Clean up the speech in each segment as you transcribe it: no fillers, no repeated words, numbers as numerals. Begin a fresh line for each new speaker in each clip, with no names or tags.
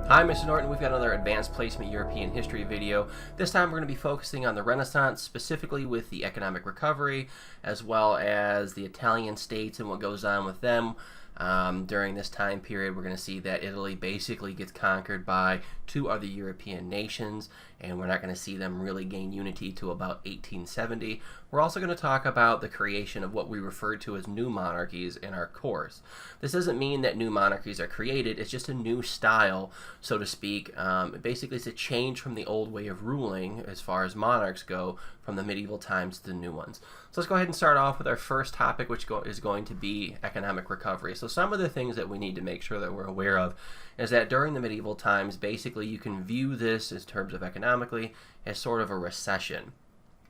Hi, Mr. Norton. We've got another Advanced Placement European History video. This time we're going to be focusing on the Renaissance, specifically with the economic recovery, as well as the Italian states and what goes on with them. During this time period, we're going to see that Italy basically gets conquered by two other European nations, and we're not going to see them really gain unity to about 1870. We're also going to talk about the creation of what we refer to as new monarchies in our course. This doesn't mean that new monarchies are created, it's just a new style, so to speak. Basically, it's a change from the old way of ruling as far as monarchs go, from the medieval times to the new ones. So let's go ahead and start off with our first topic, which is going to be economic recovery. So some of the things that we need to make sure that we're aware of is that during the medieval times, basically you can view this in terms of economically as sort of a recession.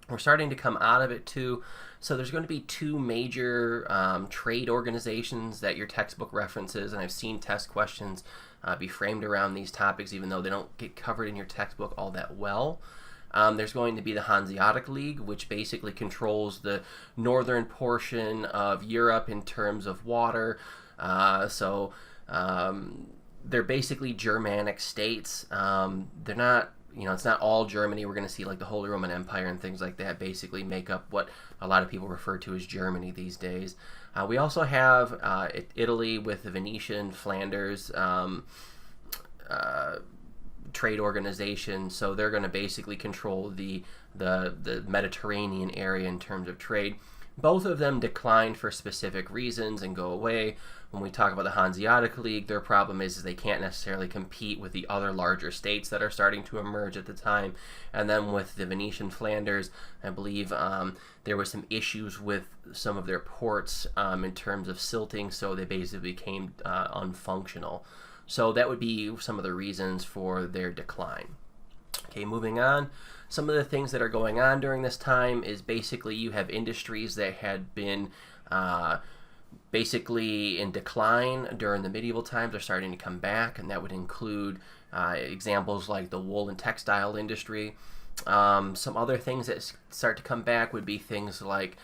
We're starting to come out of it too. So there's going to be two major trade organizations that your textbook references, and I've seen test questions be framed around these topics even though they don't get covered in your textbook all that well. There's going to be the Hanseatic League, which basically controls the northern portion of Europe in terms of water. They're basically Germanic states. They're not, it's not all Germany. We're going to see like the Holy Roman Empire and things like that basically make up what a lot of people refer to as Germany these days. We also have Italy with the Venetian, Flanders, trade organization, so they're going to basically control the Mediterranean area in terms of trade. Both of them declined for specific reasons and go away. When we talk about the Hanseatic League, their problem is they can't necessarily compete with the other larger states that are starting to emerge at the time. And then with the Venetian Flanders, I believe there were some issues with some of their ports in terms of silting, so they basically became unfunctional. So that would be some of the reasons for their decline. Okay, moving on. Some of the things that are going on during this time is basically you have industries that had been basically in decline during the medieval times are starting to come back, and that would include examples like the wool and textile industry. Some other things that start to come back would be things like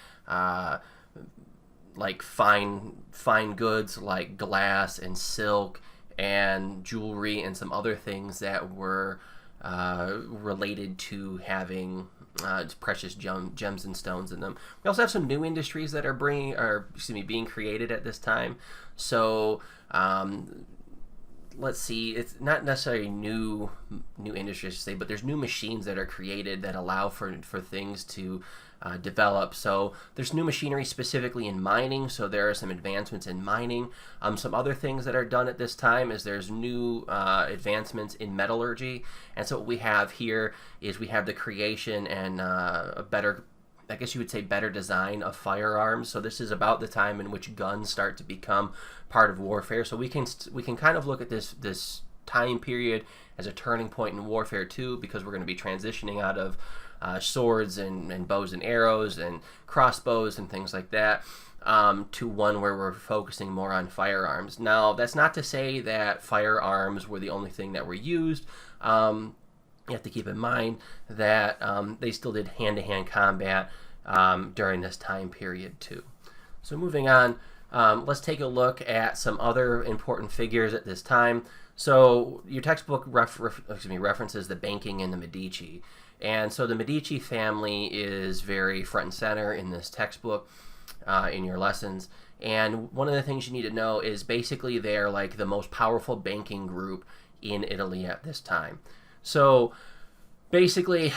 fine goods like glass and silk and jewelry and some other things that were related to having precious gems and stones in them. We also have some new industries that are being created at this time. So let's see, it's not necessarily new industries to say, but there's new machines that are created that allow for things to develop. So there's new machinery specifically in mining, so there are some advancements in mining. Some other things that are done at this time is there's new advancements in metallurgy, and so what we have here is we have the creation and a better, I guess you would say, better design of firearms. So this is about the time in which guns start to become part of warfare. So we can kind of look at this time period as a turning point in warfare too, because we're going to be transitioning out of swords and bows and arrows and crossbows and things like that to one where we're focusing more on firearms. Now, that's not to say that firearms were the only thing that were used. You have to keep in mind that they still did hand-to-hand combat during this time period too. So moving on, let's take a look at some other important figures at this time. So your textbook references the banking in the Medici. And so the Medici family is very front and center in this textbook, in your lessons. And one of the things you need to know is basically they're like the most powerful banking group in Italy at this time. So basically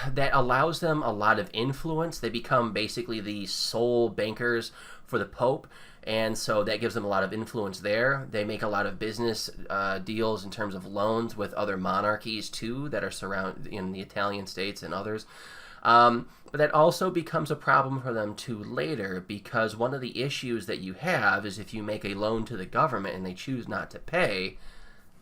that allows them a lot of influence. They become basically the sole bankers for the Pope, and so that gives them a lot of influence there. They make a lot of business deals in terms of loans with other monarchies too that are surrounded in the Italian states and others. But that also becomes a problem for them too later, because one of the issues that you have is if you make a loan to the government and they choose not to pay,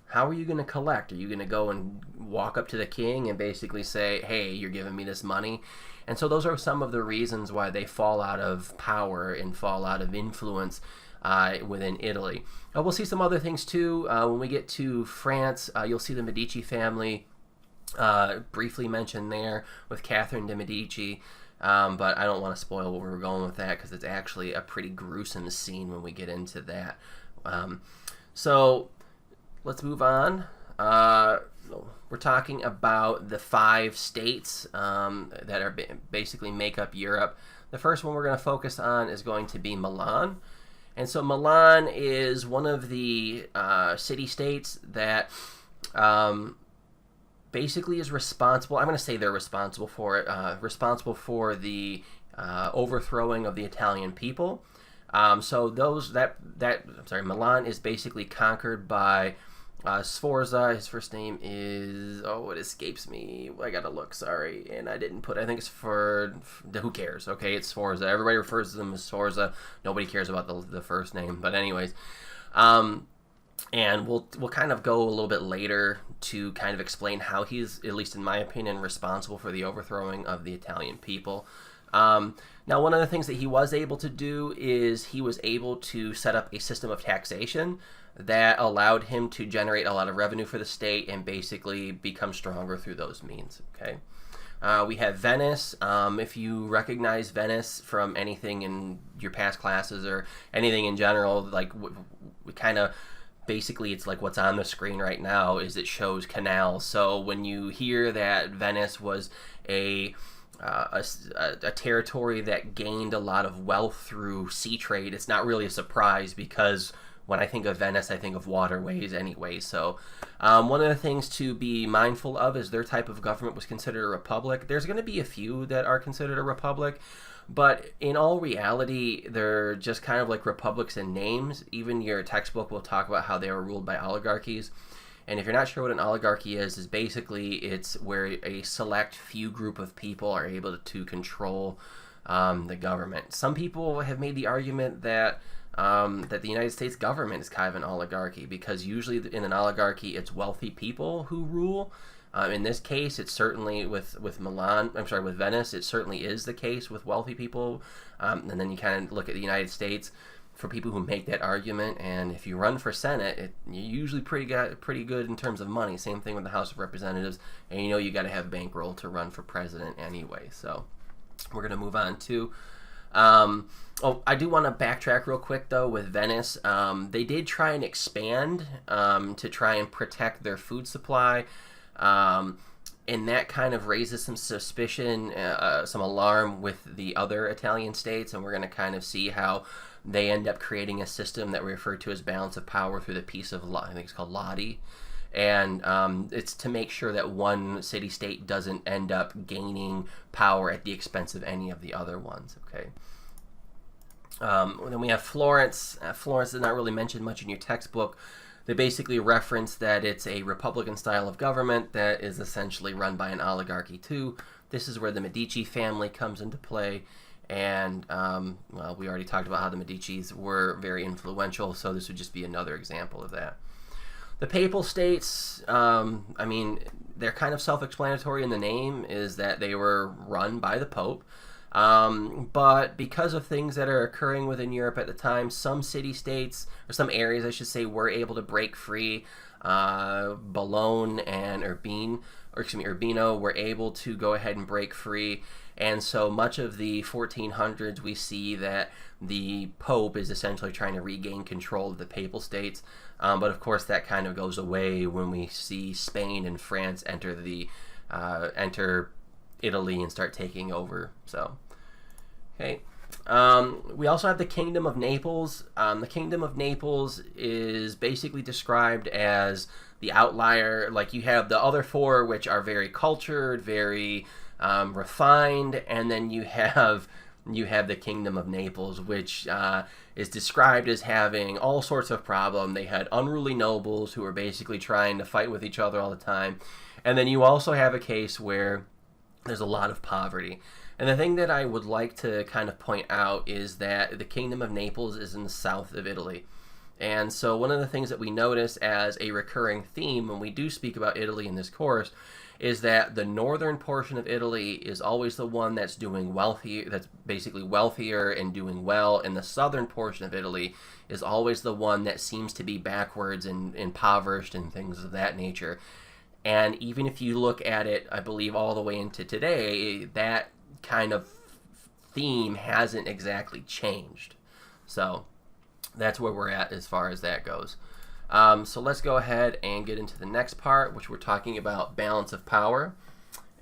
how are you going to collect? Are you going to go and walk up to the king and basically say, hey, you're giving me this money? And so those are some of the reasons why they fall out of power and fall out of influence within Italy. We'll see some other things too. When we get to France, you'll see the Medici family briefly mentioned there with Catherine de Medici. But I don't want to spoil where we're going with that because it's actually a pretty gruesome scene when we get into that. So let's move on. we're talking about the 5 states that are basically make up Europe. The first one we're going to focus on is going to be Milan. And so Milan is one of the city-states that basically is responsible. I'm going to say they're responsible for it. Responsible for the overthrowing of the Italian people. So Milan is basically conquered by Sforza. His first name is, it escapes me. I gotta look, sorry. And I didn't put, I think it's who cares? Okay, it's Sforza. Everybody refers to them as Sforza. Nobody cares about the first name. But anyways, and we'll kind of go a little bit later to kind of explain how he's, at least in my opinion, responsible for the overthrowing of the Italian people. Now, one of the things that he was able to do is he was able to set up a system of taxation that allowed him to generate a lot of revenue for the state and basically become stronger through those means. Okay, we have Venice. If you recognize Venice from anything in your past classes or anything in general, like we kind of basically it's like what's on the screen right now is it shows canals. So when you hear that Venice was a territory that gained a lot of wealth through sea trade, it's not really a surprise because when I think of Venice, I think of waterways anyway. So one of the things to be mindful of is their type of government was considered a republic. There's going to be a few that are considered a republic, but in all reality, they're just kind of like republics in names. Even your textbook will talk about how they were ruled by oligarchies. And if you're not sure what an oligarchy is basically it's where a select few group of people are able to control the government. Some people have made the argument that the United States government is kind of an oligarchy because usually in an oligarchy it's wealthy people who rule. In this case, it's certainly with Venice, it certainly is the case with wealthy people. And then you kind of look at the United States. For people who make that argument, and if you run for Senate, you're usually pretty good in terms of money. Same thing with the House of Representatives, and you got to have bankroll to run for president anyway. So we're going to move on to. I do want to backtrack real quick though with Venice. They did try and expand to try and protect their food supply. And that kind of raises some suspicion, some alarm with the other Italian states, and we're going to kind of see how they end up creating a system that we refer to as balance of power through the Peace of I think it's called Lodi. And it's to make sure that one city-state doesn't end up gaining power at the expense of any of the other ones. Okay. Then we have Florence. Florence is not really mentioned much in your textbook. They basically reference that it's a Republican style of government that is essentially run by an oligarchy too. This is where the Medici family comes into play. And, we already talked about how the Medicis were very influential, so this would just be another example of that. The papal states, they're kind of self-explanatory in the name, is that they were run by the Pope. But because of things that are occurring within Europe at the time, some city-states, or some areas, I should say, were able to break free. Bologna and Urbino were able to go ahead and break free. And so much of the 1400s, we see that the Pope is essentially trying to regain control of the papal states. But of course, that kind of goes away when we see Spain and France enter Italy and start taking over. So, okay. We also have the Kingdom of Naples. The Kingdom of Naples is basically described as the outlier. Like you have the other 4, which are very cultured, very refined, and then you have the Kingdom of Naples, which is described as having all sorts of problems. They had unruly nobles who were basically trying to fight with each other all the time, and then you also have a case where there's a lot of poverty. And the thing that I would like to kind of point out is that the Kingdom of Naples is in the south of Italy. And so one of the things that we notice as a recurring theme when we do speak about Italy in this course is that the northern portion of Italy is always the one that's doing wealthy, that's basically wealthier and doing well, and the southern portion of Italy is always the one that seems to be backwards and impoverished and things of that nature. And even if you look at it, I believe all the way into today, that kind of theme hasn't exactly changed. So that's where we're at as far as that goes. So let's go ahead and get into the next part, which we're talking about balance of power.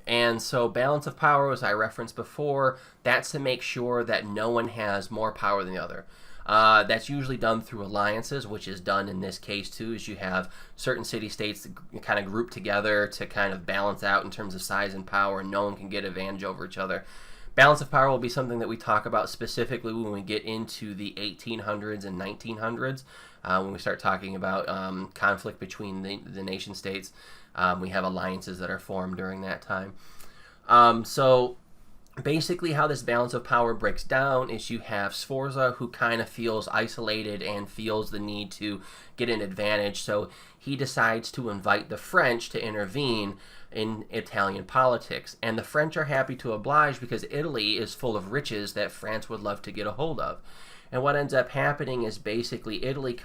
And so balance of power, as I referenced before, that's to make sure that no one has more power than the other. That's usually done through alliances, which is done in this case too, is you have certain city-states kind of group together to kind of balance out in terms of size and power, and no one can get advantage over each other. Balance of power will be something that we talk about specifically when we get into the 1800s and 1900s, when we start talking about conflict between the nation states. We have alliances that are formed during that time. So basically how this balance of power breaks down is you have Sforza, who kind of feels isolated and feels the need to get an advantage, so he decides to invite the French to intervene in Italian politics. And the French are happy to oblige because Italy is full of riches that France would love to get a hold of. And what ends up happening is basically France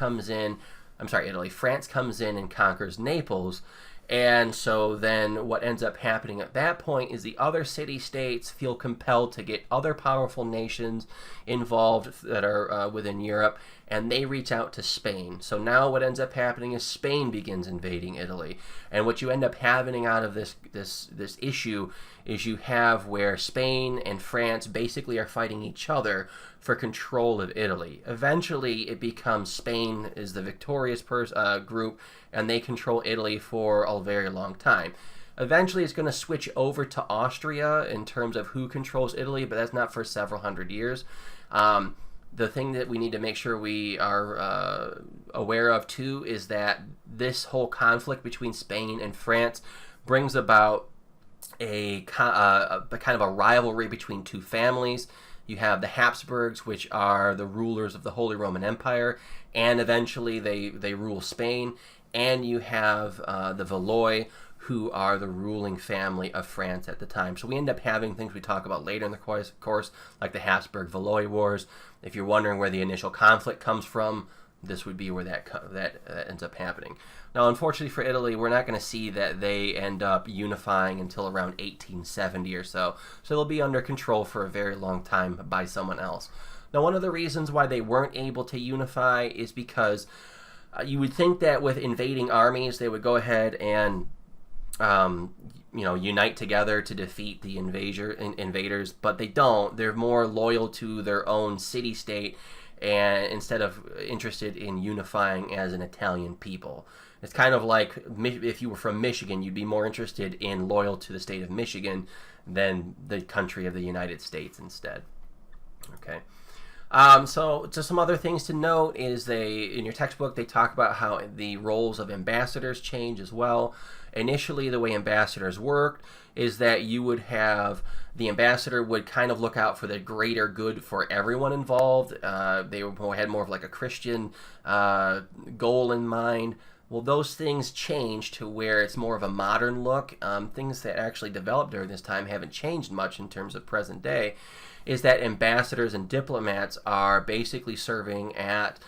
comes in and conquers Naples. And so then what ends up happening at that point is the other city-states feel compelled to get other powerful nations involved that are within Europe, and they reach out to Spain. So now what ends up happening is Spain begins invading Italy. And what you end up having out of this issue is you have where Spain and France basically are fighting each other for control of Italy. Eventually, it becomes Spain is the victorious group, and they control Italy for a very long time. Eventually, it's going to switch over to Austria in terms of who controls Italy, but that's not for several hundred years. The thing that we need to make sure we are aware of, too, is that this whole conflict between Spain and France brings about a kind of a rivalry between two families. You have the Habsburgs, which are the rulers of the Holy Roman Empire, and eventually they rule Spain. And you have the Valois, who are the ruling family of France at the time. So we end up having things we talk about later in the course, like the Habsburg-Valois Wars. If you're wondering where the initial conflict comes from, this would be where that ends up happening. Now, unfortunately for Italy, we're not going to see that they end up unifying until around 1870 or so. So they'll be under control for a very long time by someone else. Now, one of the reasons why they weren't able to unify is because you would think that with invading armies, they would go ahead and unite together to defeat the invaders, but they don't. They're more loyal to their own city-state, and instead of interested in unifying as an Italian people. It's kind of like if you were from Michigan, you'd be more interested in loyal to the state of Michigan than the country of the United States instead. Okay. So just some other things to note is in your textbook, they talk about how the roles of ambassadors change as well. Initially, the way ambassadors worked is that you would have the ambassador would kind of look out for the greater good for everyone involved. They had more of like a Christian goal in mind. Well, those things change to where it's more of a modern look. Things that actually developed during this time haven't changed much in terms of present day, is that ambassadors and diplomats are basically serving at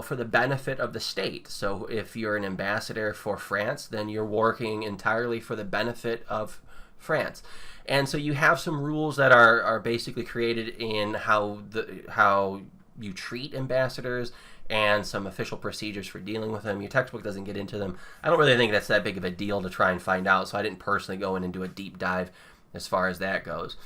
for the benefit of the state. So if you're an ambassador for France, then you're working entirely for the benefit of France. And so you have some rules that are basically created in how you treat ambassadors and some official procedures for dealing with them. Your textbook doesn't get into them. I don't really think that's that big of a deal to try and find out, so I didn't personally go in and do a deep dive as far as that goes.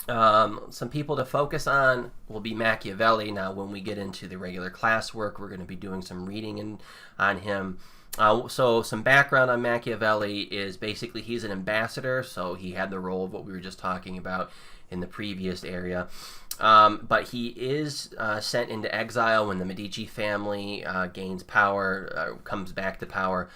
Some people to focus on will be Machiavelli. Now, when we get into the regular classwork, we're going to be doing some reading on him. So some background on Machiavelli is basically he's an ambassador, so he had the role of what we were just talking about in the previous area. But he is sent into exile when the Medici family gains power, comes back to power.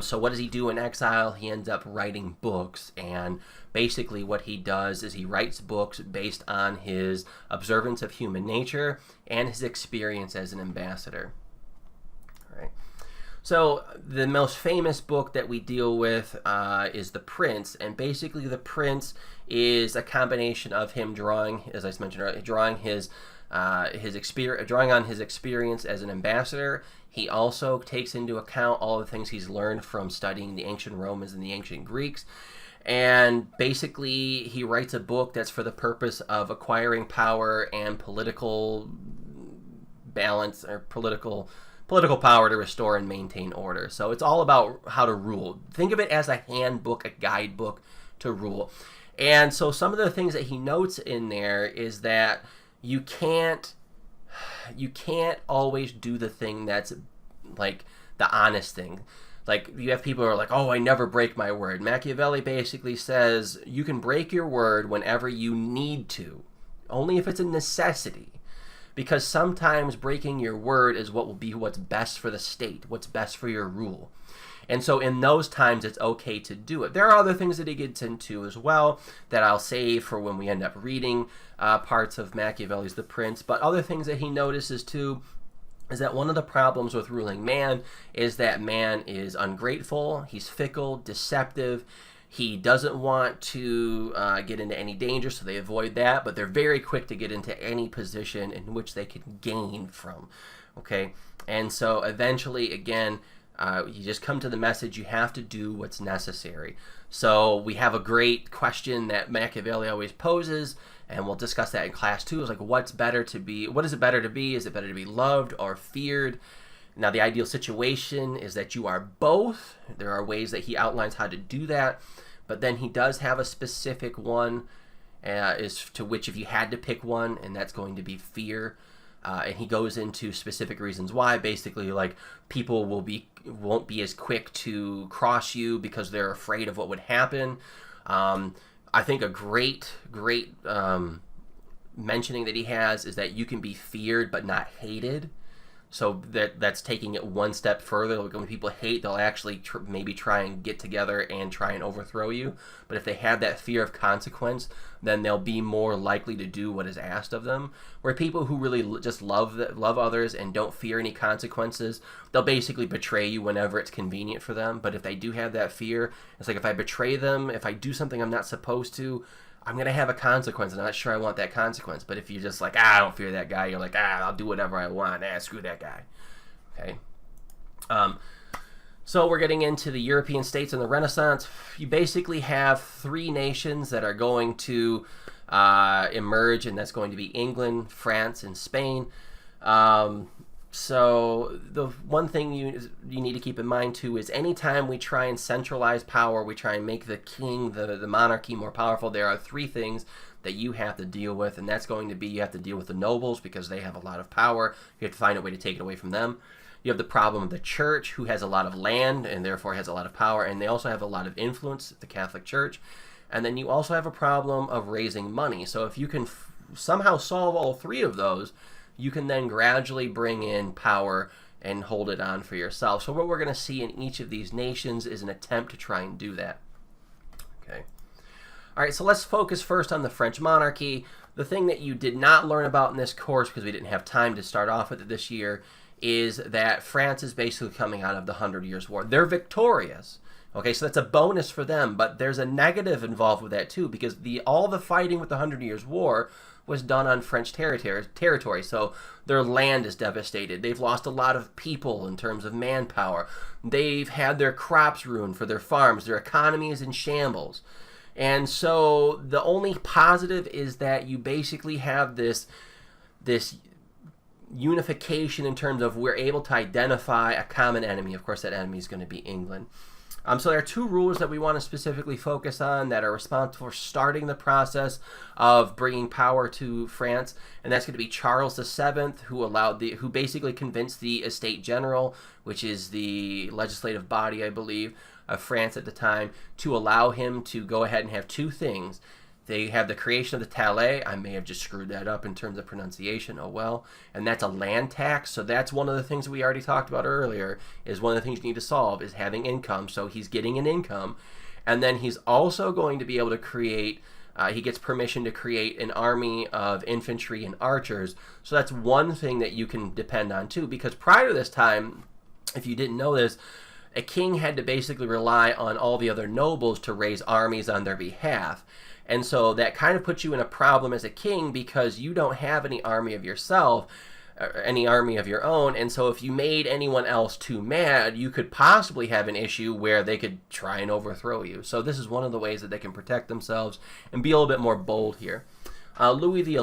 So what does he do in exile? He ends up writing books, and basically what he does is he writes books based on his observance of human nature and his experience as an ambassador. All right. So the most famous book that we deal with is The Prince, and basically The Prince is a combination of him drawing, as I mentioned earlier, drawing on his experience as an ambassador. He also takes into account all the things he's learned from studying the ancient Romans and the ancient Greeks. And basically, he writes a book that's for the purpose of acquiring power and political balance or political power to restore and maintain order. So it's all about how to rule. Think of it as a handbook, a guidebook to rule. And so some of the things that he notes in there is that you can't always do the thing that's like the honest thing. Like, you have people who are like, oh, I never break my word. Machiavelli basically says you can break your word whenever you need to, only if it's a necessity. Because sometimes breaking your word is what will be what's best for the state, what's best for your rule. And so in those times, it's okay to do it. There are other things that he gets into as well that I'll save for when we end up reading parts of Machiavelli's The Prince. But other things that he notices too is that one of the problems with ruling man is that man is ungrateful, he's fickle, deceptive, he doesn't want to get into any danger, so they avoid that, but they're very quick to get into any position in which they can gain from, okay? And so eventually, again, you just come to the message, you have to do what's necessary. So we have a great question that Machiavelli always poses, and we'll discuss that in class too. It's like, what is it better to be? Is it better to be loved or feared? Now, the ideal situation is that you are both. There are ways that he outlines how to do that, but then he does have a specific one is to which if you had to pick one, and that's going to be fear. And he goes into specific reasons why. Basically, like, people won't be as quick to cross you because they're afraid of what would happen. I think a great mentioning that he has is that you can be feared but not hated. So that's taking it one step further. Like, when people hate, they'll actually maybe try and get together and try and overthrow you. But if they have that fear of consequence, then they'll be more likely to do what is asked of them. Where people who really just love others and don't fear any consequences, they'll basically betray you whenever it's convenient for them. But if they do have that fear, it's like, if I betray them, if I do something I'm not supposed to, I'm going to have a consequence, and I'm not sure I want that consequence. But if you're just like, I don't fear that guy, you're like, I'll do whatever I want, screw that guy. Okay. So we're getting into the European states in the Renaissance. You basically have three nations that are going to emerge, and that's going to be England, France, and Spain. So the one thing you need to keep in mind too is anytime we try and centralize power, we try and make the king, the monarchy more powerful, there are three things that you have to deal with, and that's going to be, you have to deal with the nobles because they have a lot of power. You have to find a way to take it away from them. You have the problem of the church, who has a lot of land and therefore has a lot of power, and they also have a lot of influence, the Catholic Church. And then you also have a problem of raising money. So if you can somehow solve all three of those, you can then gradually bring in power and hold it on for yourself. So what we're going to see in each of these nations is an attempt to try and do that. Okay. All right, so let's focus first on the French monarchy. The thing that you did not learn about in this course, because we didn't have time to start off with it this year, is that France is basically coming out of the 100 Years' War. They're victorious. Okay, so that's a bonus for them, but there's a negative involved with that too, because all the fighting with the 100 Years' War was done on French territory, so their land is devastated. They've lost a lot of people in terms of manpower. They've had their crops ruined for their farms. Their economy is in shambles. And so the only positive is that you basically have this unification in terms of we're able to identify a common enemy. Of course, that enemy is going to be England. So there are two rulers that we want to specifically focus on that are responsible for starting the process of bringing power to France, and that's going to be Charles VII, who basically convinced the Estates General, which is the legislative body, I believe, of France at the time, to allow him to go ahead and have two things. They have the creation of the taille. I may have just screwed that up in terms of pronunciation. Oh well. And that's a land tax. So that's one of the things we already talked about earlier, is one of the things you need to solve is having income. So he's getting an income. And then he's also going to be able to create, he gets permission to create an army of infantry and archers. So that's one thing that you can depend on too. Because prior to this time, if you didn't know this, a king had to basically rely on all the other nobles to raise armies on their behalf. And so that kind of puts you in a problem as a king because you don't have any army of yourself, any army of your own. And so if you made anyone else too mad, you could possibly have an issue where they could try and overthrow you. So this is one of the ways that they can protect themselves and be a little bit more bold here. Louis XI,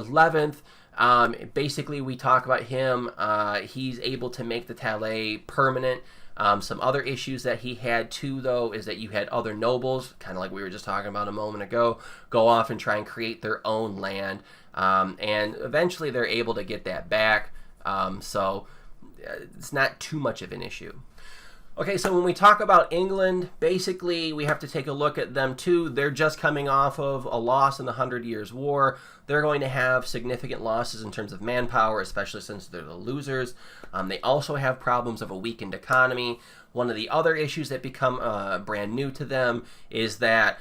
Basically, we talk about him. He's able to make the tale permanent. Some other issues that he had too, though, is that you had other nobles, kind of like we were just talking about a moment ago, go off and try and create their own land. And eventually they're able to get that back. So it's not too much of an issue. Okay, so when we talk about England, basically we have to take a look at them too. They're just coming off of a loss in the 100 Years' War. They're going to have significant losses in terms of manpower, especially since they're the losers. They also have problems of a weakened economy. One of the other issues that become brand new to them is that,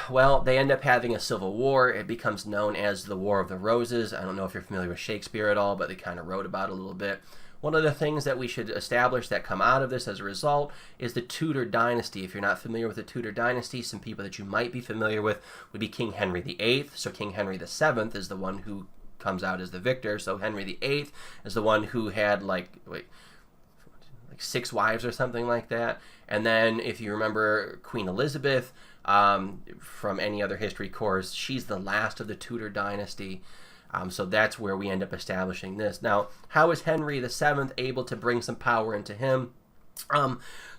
well, they end up having a civil war. It becomes known as the War of the Roses. I don't know if you're familiar with Shakespeare at all, but they kind of wrote about it a little bit. One of the things that we should establish that come out of this as a result is the Tudor dynasty. If you're not familiar with the Tudor dynasty, some people that you might be familiar with would be King Henry VIII. So King Henry VII is the one who comes out as the victor. So Henry VIII is the one who had like 6 wives or something like that. And then if you remember Queen Elizabeth, from any other history course, she's the last of the Tudor dynasty. So that's where we end up establishing this. Now, how is Henry VII able to bring some power into him?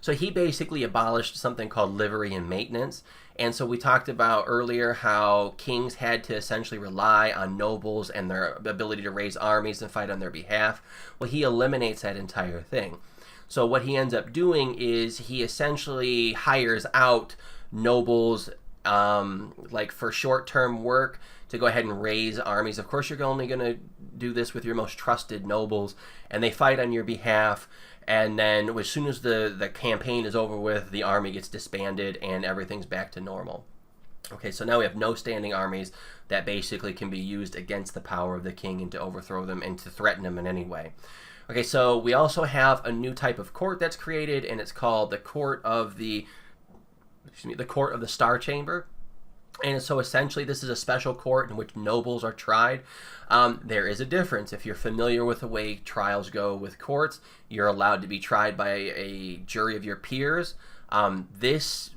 So he basically abolished something called livery and maintenance. And so we talked about earlier how kings had to essentially rely on nobles and their ability to raise armies and fight on their behalf. Well, he eliminates that entire thing. So what he ends up doing is he essentially hires out nobles like for short-term work to go ahead and raise armies. Of course, you're only going to do this with your most trusted nobles, and they fight on your behalf. And then as soon as the campaign is over with, the army gets disbanded and everything's back to normal. Okay, so now we have no standing armies that basically can be used against the power of the king and to overthrow them and to threaten them in any way. Okay, so we also have a new type of court that's created, and it's called the Court of the Star Chamber. And so essentially this is a special court in which nobles are tried. There is a difference. If you're familiar with the way trials go with courts, you're allowed to be tried by a jury of your peers. This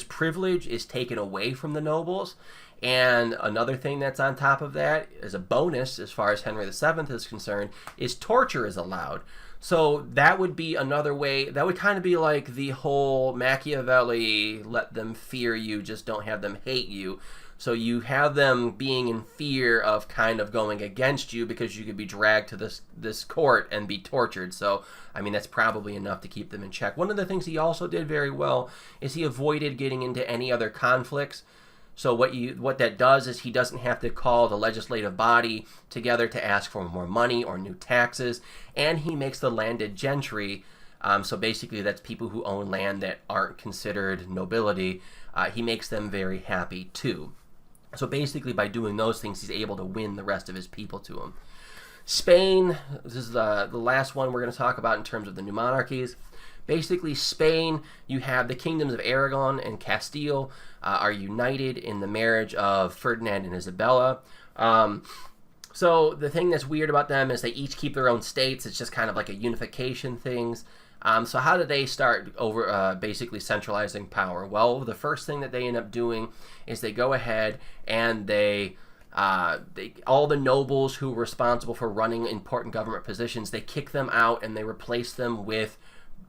privilege is taken away from the nobles. And another thing that's on top of that, as a bonus as far as Henry VII is concerned, is torture is allowed. So that would be another way. That would kind of be like the whole Machiavelli, let them fear you, just don't have them hate you. So you have them being in fear of kind of going against you because you could be dragged to this court and be tortured. So, I mean, that's probably enough to keep them in check. One of the things he also did very well is he avoided getting into any other conflicts. So what that does is he doesn't have to call the legislative body together to ask for more money or new taxes, and he makes the landed gentry, so basically that's people who own land that aren't considered nobility, he makes them very happy too. So basically by doing those things, he's able to win the rest of his people to him. Spain, this is the last one we're going to talk about in terms of the new monarchies. Basically, Spain, you have the kingdoms of Aragon and Castile are united in the marriage of Ferdinand and Isabella. So the thing that's weird about them is they each keep their own states. It's just kind of like a unification things. So how did they start basically centralizing power? Well, the first thing that they end up doing is they go ahead and all the nobles who were responsible for running important government positions, they kick them out and they replace them with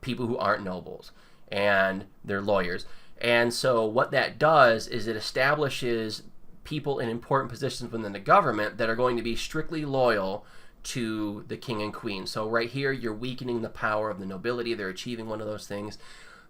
people who aren't nobles, and they're lawyers. And so what that does is it establishes people in important positions within the government that are going to be strictly loyal to the king and queen. So right here, you're weakening the power of the nobility. They're achieving one of those things.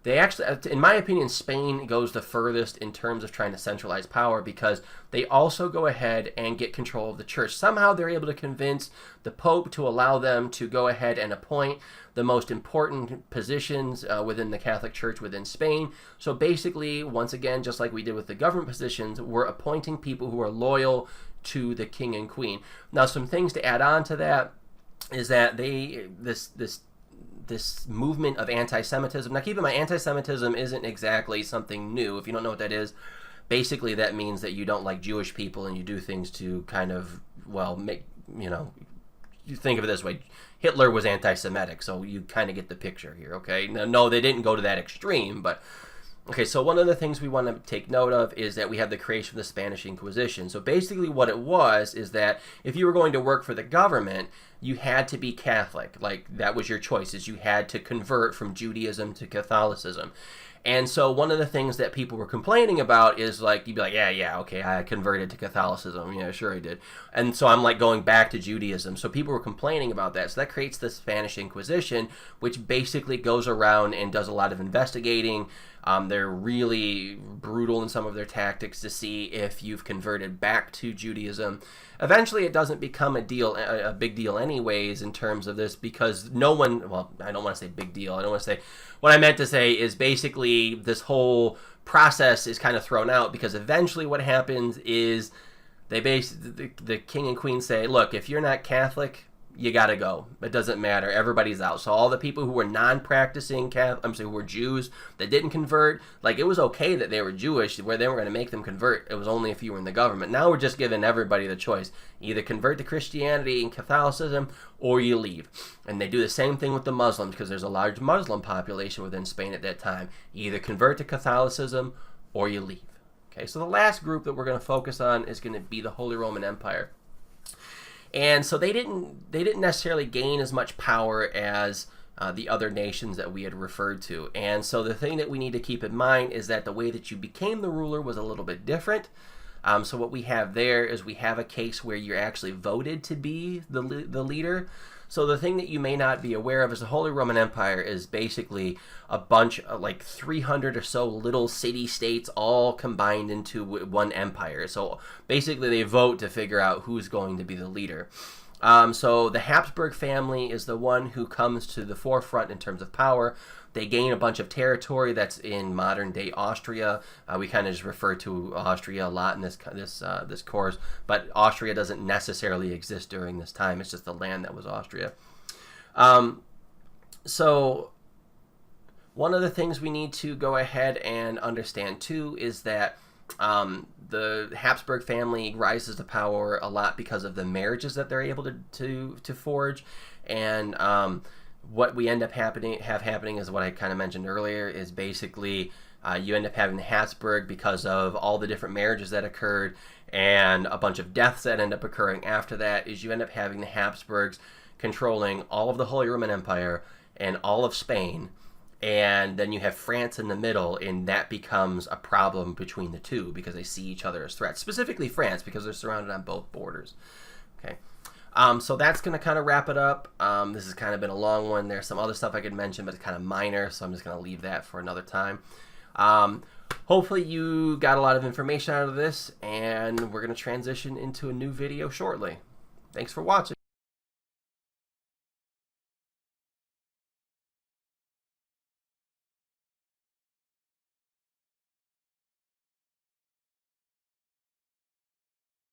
They actually, in my opinion, Spain goes the furthest in terms of trying to centralize power because they also go ahead and get control of the church. Somehow they're able to convince the Pope to allow them to go ahead and appoint the most important positions within the Catholic Church within Spain. So basically, once again, just like we did with the government positions, we're appointing people who are loyal to the king and queen. Now, some things to add on to that is that this movement of anti-Semitism. Now, keep in mind, anti-Semitism isn't exactly something new. If you don't know what that is, basically that means that you don't like Jewish people and you do things to kind of, well, make, you think of it this way. Hitler was anti-Semitic, so you kind of get the picture here, okay? No, they didn't go to that extreme, but Okay, so one of the things we want to take note of is that we have the creation of the Spanish Inquisition. So basically what it was is that if you were going to work for the government, you had to be Catholic. Like, that was your choice, is you had to convert from Judaism to Catholicism. And so one of the things that people were complaining about is, like, you'd be like, yeah, okay, I converted to Catholicism. Yeah, sure I did. And so I'm, like, going back to Judaism. So people were complaining about that. So that creates the Spanish Inquisition, which basically goes around and does a lot of investigating. They're really brutal in some of their tactics to see if you've converted back to Judaism. Eventually, it doesn't become a big deal anyways in terms of this, because no one, well, I don't want to say big deal. I don't want to say, what I meant to say is basically this whole process is kind of thrown out, because eventually what happens is the king and queen say, look, if you're not Catholic, you gotta go. It doesn't matter. Everybody's out. So all the people who were non-practicing Catholic, who were Jews that didn't convert, like, it was okay that they were Jewish, where they were going to make them convert. It was only if you were in the government. Now we're just giving everybody the choice. Either convert to Christianity and Catholicism, or you leave. And they do the same thing with the Muslims, because there's a large Muslim population within Spain at that time. You either convert to Catholicism, or you leave. Okay, so the last group that we're going to focus on is going to be the Holy Roman Empire. And so they didn't necessarily gain as much power as the other nations that we had referred to. And so the thing that we need to keep in mind is that the way that you became the ruler was a little bit different. So what we have there is we have a case where you're actually voted to be the leader. So the thing that you may not be aware of is the Holy Roman Empire is basically a bunch of, like, 300 or so little city-states all combined into one empire. So basically they vote to figure out who's going to be the leader. So the Habsburg family is the one who comes to the forefront in terms of power. They gain a bunch of territory that's in modern-day Austria. We kind of just refer to Austria a lot in this course, but Austria doesn't necessarily exist during this time. It's just the land that was Austria. So one of the things we need to go ahead and understand too is that the Habsburg family rises to power a lot because of the marriages that they're able to forge, and what we end up happening is what I kind of mentioned earlier, is basically you end up having the Habsburg because of all the different marriages that occurred and a bunch of deaths that end up occurring after that. Is you end up having the Habsburgs controlling all of the Holy Roman Empire and all of Spain, and then you have France in the middle, and that becomes a problem between the two because they see each other as threats, specifically France, because they're surrounded on both borders. Okay. So that's going to kind of wrap it up. This has kind of been a long one. There's some other stuff I could mention, but it's kind of minor, so I'm just going to leave that for another time. Hopefully you got a lot of information out of this, and we're going to transition into a new video shortly. Thanks for watching.